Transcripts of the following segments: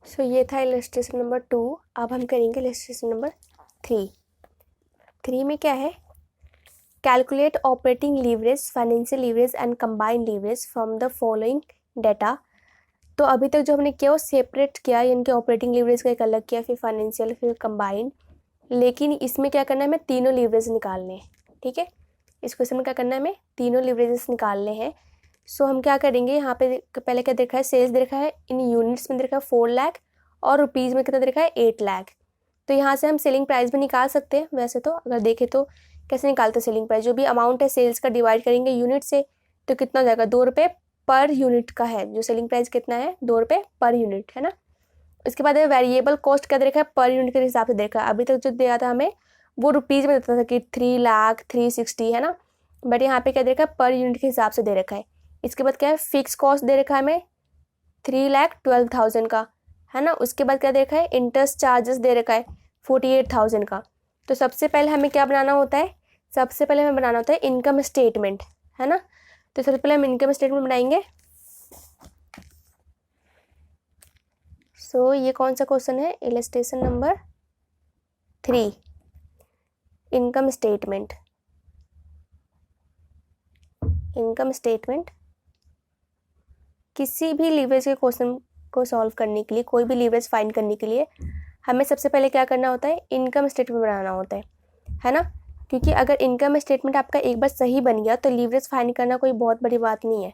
सो ये था illustration number 2। अब हम करेंगे इलस्ट्रेशन नंबर 3। 3 में क्या है, calculate operating leverage, financial leverage and combined leverage from the following data. तो अभी तक जो हमने किया वो सेपरेट किया, यानी कि ऑपरेटिंग लीवरेज का एक अलग किया, फिर फाइनेंशियल, फिर कंबाइंड। लेकिन इसमें क्या करना है, हमें तीनों लीवरेज निकालने हैं। ठीक है, इस क्वेश्चन में क्या करना है, हमें तीनों लीवरेजेस निकालने हैं। सो हम क्या करेंगे, यहाँ पे पहले क्या देखा है, सेल्स देखा है इन यूनिट्स में, देखा है 4 लाख, और रुपीज़ में कितना देखा है 8 लाख। तो यहाँ से हम सेलिंग प्राइस भी निकाल सकते हैं। वैसे तो अगर देखें तो कैसे निकालते हैं सेलिंग प्राइस, जो भी अमाउंट है सेल्स का डिवाइड करेंगे यूनिट से, तो कितना हो जाएगा, 2 रुपये पर यूनिट का है। जो सेलिंग प्राइस कितना है, 2 रुपये पर यूनिट, है ना। इसके बाद वेरिएबल कॉस्ट क्या देखा है, पर यूनिट के हिसाब से देखा है। अभी तक जो दिया था हमें वो रुपीज़ में देता था कि 3 लाख 360, है ना, बट यहाँ पे क्या देखा है, पर यूनिट के हिसाब से दे रखा है। इसके बाद क्या है, फिक्स कॉस्ट दे रखा है हमें 3,12,000 का, है ना। उसके बाद क्या देखा है, इंटरेस्ट चार्जेस दे रखा है 48,000 का। तो सबसे पहले हमें क्या बनाना होता है, सबसे पहले हमें बनाना होता है इनकम स्टेटमेंट, है ना। तो सबसे पहले हम इनकम स्टेटमेंट बनाएंगे। सो ये कौन सा क्वेश्चन है, illustration number 3, income statement. Income statement किसी भी लीवरेज के क्वेश्चन को सॉल्व करने के लिए, कोई भी लीवरेज फाइंड करने के लिए हमें सबसे पहले क्या करना होता है, इनकम स्टेटमेंट बनाना होता है ना। क्योंकि अगर इनकम स्टेटमेंट आपका एक बार सही बन गया तो लीवरेज फाइंड करना कोई बहुत बड़ी बात नहीं है,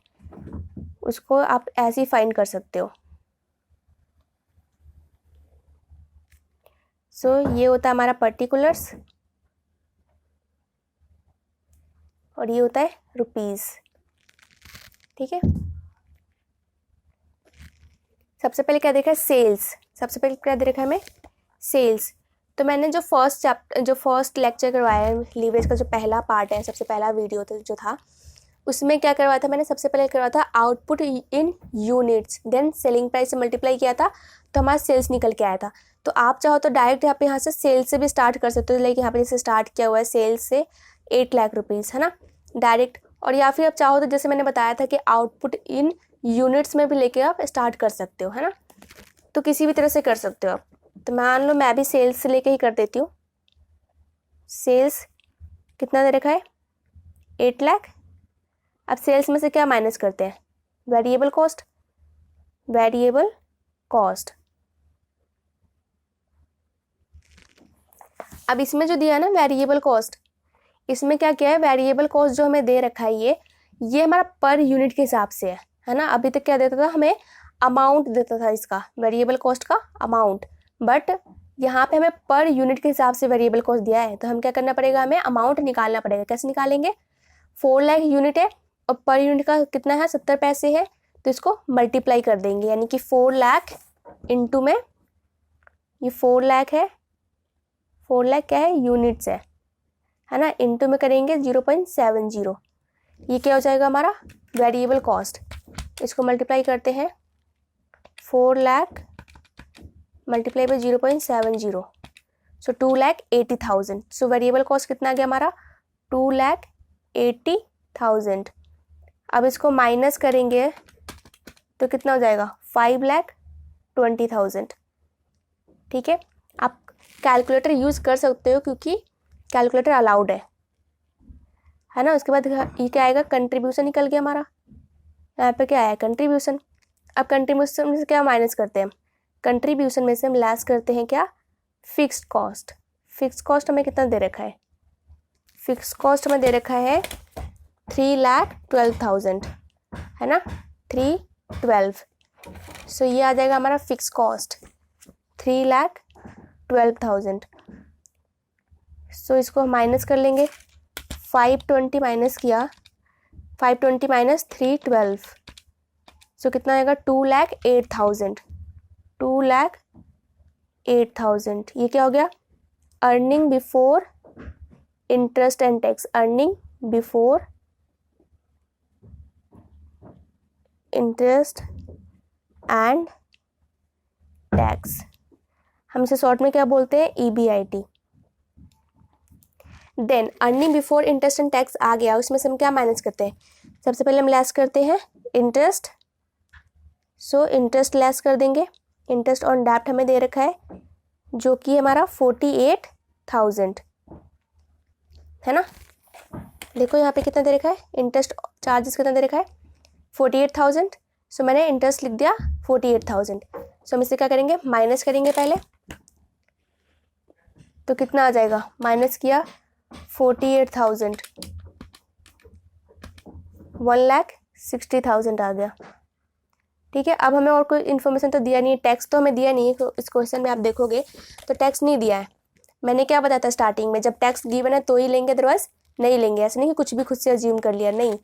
उसको आप ऐसे ही फाइंड कर सकते हो। सो ये होता है हमारा पर्टिकुलर्स, और ये होता है रुपीज़। ठीक है, सबसे पहले क्या देखा है, सेल्स। सबसे पहले क्या दे रखा है हमें, सेल्स। तो मैंने जो फर्स्ट लेक्चर करवाया है, लीवरेज का जो पहला पार्ट है, सबसे पहला वीडियो जो था, उसमें क्या करवाया था मैंने, सबसे पहले करवाया था output in units, then selling price से मल्टीप्लाई किया था तो हमारा सेल्स निकल के आया था। तो आप चाहो तो डायरेक्ट यहाँ से सेल्स से भी स्टार्ट कर सकते हो, लाइक यहाँ पे जैसे स्टार्ट किया हुआ है सेल्स से 8 लाख रुपीज़, है ना, डायरेक्ट। और या फिर आप चाहो तो जैसे मैंने बताया था कि आउटपुट इन यूनिट्स में भी लेके आप स्टार्ट कर सकते हो, है ना। तो किसी भी तरह से कर सकते हो आप। तो मान लो मैं भी सेल्स से लेके ही कर देती हूँ। सेल्स कितना दे रखा है, 8 लाख। अब सेल्स में से क्या माइनस करते हैं, वेरिएबल कॉस्ट। वेरिएबल कॉस्ट, अब इसमें जो दिया है ना वेरिएबल कॉस्ट, इसमें क्या किया है, वेरिएबल कॉस्ट जो हमें दे रखा है ये हमारा पर यूनिट के हिसाब से है ना। अभी तक क्या देता था, हमें अमाउंट देता था इसका, वेरिएबल कॉस्ट का अमाउंट, बट यहाँ पे हमें पर यूनिट के हिसाब से वेरिएबल कॉस्ट दिया है। तो हम क्या करना पड़ेगा, हमें अमाउंट निकालना पड़ेगा। कैसे निकालेंगे, 4 लाख यूनिट है और पर यूनिट का कितना है, 70 पैसे है, तो इसको मल्टीप्लाई कर देंगे, यानी कि 4 लाख इंटू में ये 4 लाख है, 4 लाख क्या है, यूनिट्स है ना, इंटू में करेंगे 0.70, ये क्या हो जाएगा हमारा वेरिएबल कॉस्ट। इसको मल्टीप्लाई करते हैं, 4 lakh multiply by 0.70, so 2,80,000। So variable cost कितना आ गया हमारा, 2,80,000। अब इसको माइनस करेंगे तो कितना हो जाएगा, 5,20,000। ठीक है, आप कैलकुलेटर यूज़ कर सकते हो क्योंकि कैलकुलेटर अलाउड है ना। उसके बाद ये क्या आएगा, कंट्रीब्यूशन निकल गया हमारा, यहाँ पे क्या आया, कंट्रीब्यूशन। अब कंट्रीब्यूशन में से क्या माइनस करते हैं, कंट्रीब्यूशन में से हम लेस करते हैं क्या, फिक्स्ड कॉस्ट। फिक्स्ड कॉस्ट हमें कितना दे रखा है, फिक्स्ड कॉस्ट हमें दे रखा है 3,12,000, है ना, 312। सो ये आ जाएगा हमारा फिक्स कॉस्ट 3,12,000। सो इसको हम माइनस कर लेंगे, 520 माइनस किया, 520 माइनस 312, सो कितना आएगा, 2,08,000। 2,08,000 ये क्या हो गया, earning before interest and tax. Earning before interest and tax, हम इसे शॉर्ट में क्या बोलते हैं, EBIT। Then earning before interest and tax आ गया, उसमें से हम क्या माइनस करते हैं, सबसे पहले हम लेस करते हैं इंटरेस्ट, सो इंटरेस्ट लेस कर देंगे, इंटरेस्ट ऑन डेब्ट हमें दे रखा है जो कि हमारा 48,000 है ना। देखो यहाँ पे कितना दे रखा है, इंटरेस्ट चार्जेस कितना दे रखा है 48,000। सो मैंने इंटरेस्ट लिख दिया 48,000। सो हम इसे क्या करेंगे, माइनस करेंगे पहले। तो कितना आ जाएगा, माइनस किया 48,000, 1,60,000 आ गया। ठीक है, अब हमें और कोई इन्फॉर्मेशन तो दिया नहीं है, टैक्स तो हमें दिया नहीं है। इस क्वेश्चन में आप देखोगे तो टैक्स नहीं दिया है। मैंने क्या बताया था स्टार्टिंग में, जब टैक्स गिवन है तो ही लेंगे, अदरवाइज नहीं लेंगे। ऐसा नहीं कि कुछ भी खुद से अज्यूम कर लिया, नहीं।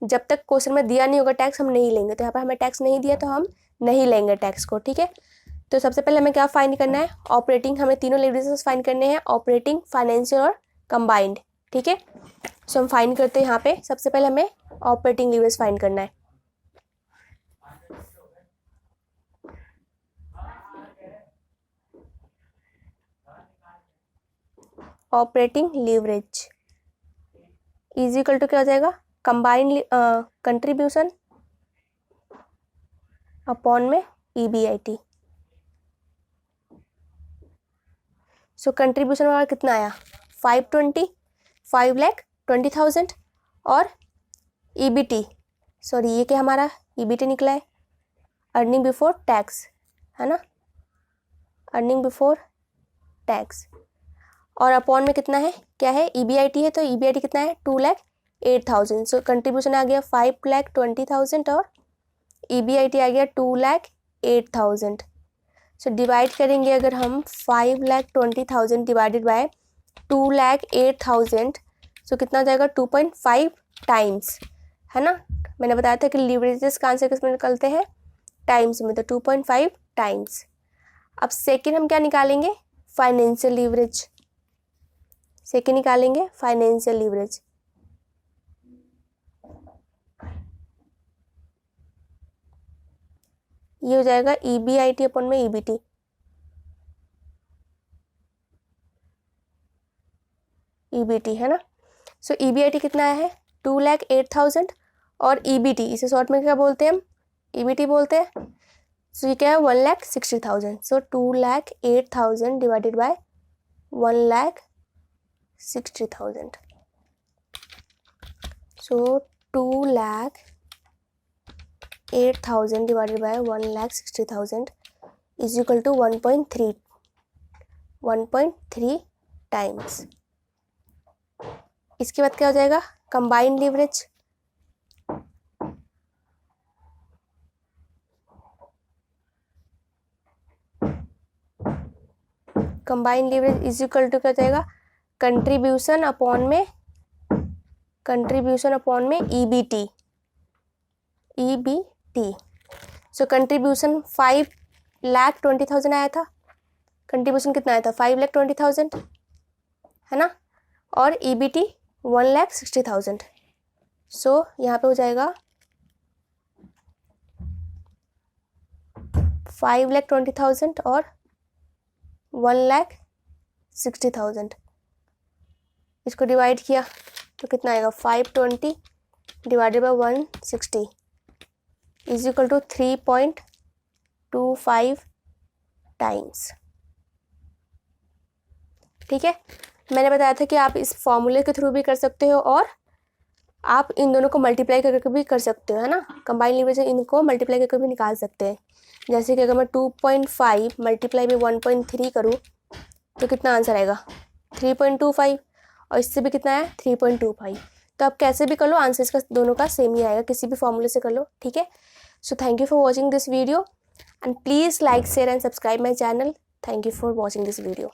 जब तक क्वेश्चन में दिया नहीं होगा टैक्स हम नहीं लेंगे। तो यहाँ पर हमें टैक्स नहीं दिया तो हम नहीं लेंगे टैक्स को। ठीक है, तो सबसे पहले हमें क्या फाइंड करना है, ऑपरेटिंग। हमें तीनों लीवरेजेस फाइंड करने हैं, ऑपरेटिंग, फाइनेंशियल और कंबाइंड। ठीक है, सो हम फाइंड करते हैं यहाँ पे। सबसे पहले हमें ऑपरेटिंग लीवरेज फाइंड करना है। Operating leverage is equal to क्या हो जाएगा, कंबाइंड कंट्रीब्यूशन अपॉन में EBIT। सो कंट्रीब्यूशन हमारा कितना आया 5,20,000 और EBT, सॉरी ये क्या हमारा EBT निकला है, अर्निंग बिफोर टैक्स, है ना, अर्निंग बिफोर टैक्स। और अपॉन में कितना है, क्या है EBIT है, तो EBIT कितना है 2,08,000। सो कंट्रीब्यूशन आ गया 5,20,000 और EBIT आ गया 2,08,000। सो डिवाइड करेंगे अगर हम 5,20,000 डिवाइडेड बाय 2,08,000, सो कितना हो जाएगा 2.5 टाइम्स, है ना। मैंने बताया था कि लीवरेजेस का आंसर किसमें निकलते हैं, टाइम्स में, तो 2.5 टाइम्स। अब सेकेंड हम क्या निकालेंगे, फाइनेंशियल लीवरेज। सेकेंड निकालेंगे फाइनेंशियल लीवरेज। ये हो जाएगा EBIT अपॉन में EBT। EBT है ना। सो EBIT कितना है 2,08,000 और EBT इसे शॉर्ट में क्या बोलते हैं हम, EBT बोलते हैं। सो ये क्या है 1,60,000। So 2,08,000 divided by 1,60,000। So 2,08,000 divided by 1,60,000 is equal to 1.3 times. इसके बाद क्या हो जाएगा, combined leverage. Combined leverage is equal to क्या हो जाएगा, कंट्रीब्यूशन अपॉन में EBT। सो कंट्रीब्यूशन 5,20,000 आया था, कंट्रीब्यूशन कितना आया था 5,20,000, है ना, और EBT 1,60,000। सो यहाँ पे हो जाएगा 5,20,000 और 1,60,000। इसको डिवाइड किया तो कितना आएगा 520 divided by 160 is equal to 3.25 times. ठीक है, मैंने बताया था कि आप इस फॉर्मूले के थ्रू भी कर सकते हो और आप इन दोनों को मल्टीप्लाई करके भी कर सकते हो, है ना। कंबाइंड लीवरेज से इनको मल्टीप्लाई करके भी निकाल सकते हैं। जैसे कि अगर मैं 2.5 मल्टीप्लाई में 1.3 करूँ तो कितना आंसर आएगा 3.25, और इससे भी कितना है 3.25। तो आप कैसे भी कर लो, आंसर इसका दोनों का सेम ही आएगा, किसी भी फॉर्मूले से कर लो। ठीक है, so thank you for watching this video and please like share and subscribe my channel. Thank you for watching this video.